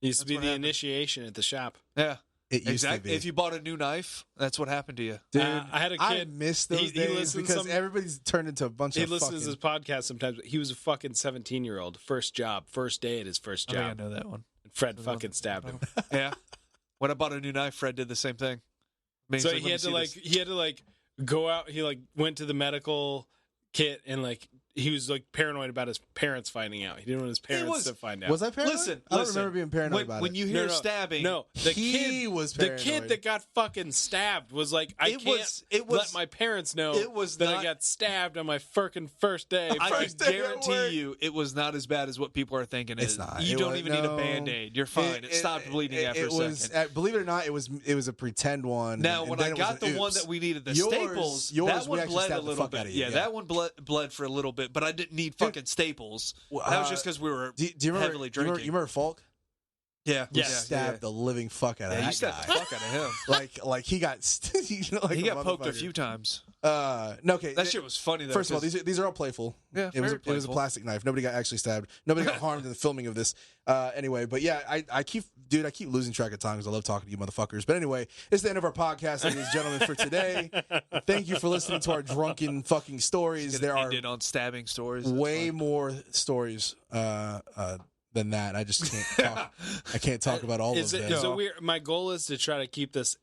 Used to That's be what the happened. initiation at the shop. Yeah, It used exactly. to be. If you bought a new knife, that's what happened to you. Dude, I had a I kid. miss those he days listens because everybody's turned into a bunch He of listens fucking. to his podcast sometimes. He was a fucking 17-year-old, first job, first day at his first I think job. I know that one. And Fred fucking stabbed him. Yeah. When I bought a new knife, Fred did the same thing. I mean, So he's he had to "Let me see this." go out. He went to the medical kit and he was like paranoid about his parents finding out. He didn't want his parents to find out. Was I paranoid? Listen, I don't remember being paranoid about when it. you hear stabbing, the He kid was the paranoid. kid that got fucking stabbed was like, I can't let my parents know that I got stabbed on my fucking first day. I can guarantee you, it was not as bad as what people are thinking. It's not. You don't even need a Band-Aid. You're fine. It stopped bleeding after a second. Believe it or not, it was a pretend one. Now, and when then I got the one that we needed, the staples, that one bled a little bit. Yeah, that one bled for a little bit, but I didn't need fucking staples. That was just because we were heavily drinking. You remember Falk? Yeah, stabbed the living fuck out of that guy. You stabbed the fuck out of him. like he got he got poked a few times. No, okay, that shit was funny though. First of all, these are all playful. Yeah, it was a plastic knife. Nobody got actually stabbed. Nobody got harmed in the filming of this. Anyway, but yeah, I keep losing track of time because I love talking to you motherfuckers. But anyway, it's the end of our podcast, ladies and gentlemen, for today. Thank you for listening to our drunken fucking stories. There are on stabbing stories. Way more stories than that. I just can't talk. I can't talk about all of them. So my goal is to try to keep this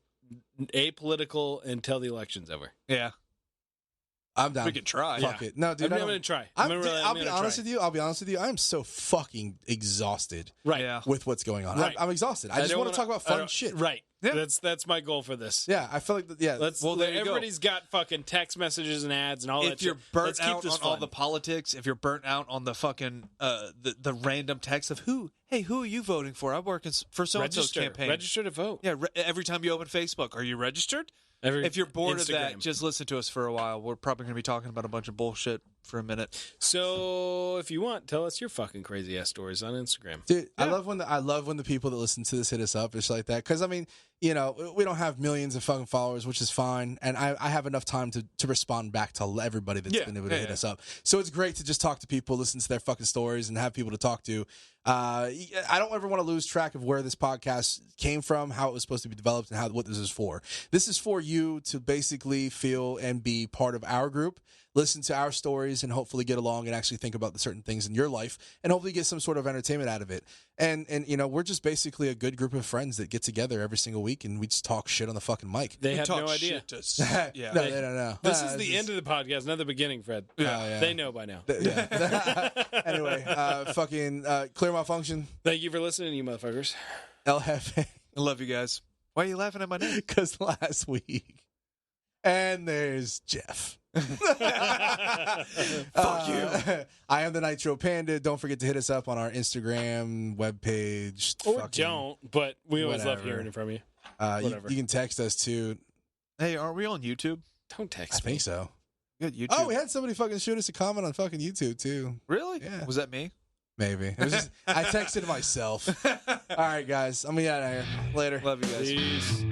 apolitical until the election's over. Yeah. I'm down. We could try. Fuck it. No, dude. I'm going to try. I'll be honest with you. I am so fucking exhausted. Right. Yeah. With what's going on. Right. I'm exhausted. I just want to talk about fun shit. Right. Yeah. That's my goal for this. Yeah. I feel like everybody's got fucking text messages and ads and all that. If you're burnt out on all the politics, if you're burnt out on the fucking the random text of who are you voting for? I'm working for so and so's campaign. Register to vote. Yeah. Every time you open Facebook, are you registered? If you're bored of that, just listen to us for a while. We're probably going to be talking about a bunch of bullshit for a minute. So, if you want, tell us your fucking crazy ass stories on Instagram, dude. Yeah. I love when the people that listen to this hit us up. It's like that because I mean, we don't have millions of fucking followers, which is fine, and I have enough time to respond back to everybody that's been able to hit us up. So it's great to just talk to people, listen to their fucking stories, and have people to talk to. I don't ever want to lose track of where this podcast came from, how it was supposed to be developed, and what this is for. This is for you to basically feel and be part of our group, listen to our stories, and hopefully get along and actually think about the certain things in your life, and hopefully get some sort of entertainment out of it. And we're just basically a good group of friends that get together every single week, and we just talk shit on the fucking mic. They have no idea. Yeah. No, they don't know. This is the end of the podcast, not the beginning, Fred. Yeah. They know by now. Anyway, fucking clear malfunction. Thank you for listening, you motherfuckers. El Jefe. I love you guys. Why are you laughing at my name? Because last week. And there's Jeff. Fuck you. I am the Nitro Panda. Don't forget to hit us up on our Instagram webpage. Or don't, but we always love hearing from you. You can text us too. Hey, are we on YouTube? Don't text me. I think so. Good YouTube. Oh, we had somebody fucking shoot us a comment on fucking YouTube too. Really? Yeah. Was that me? Maybe. It was just, I texted myself. All right, guys. I'm gonna get out of here. Later. Love you guys. Peace.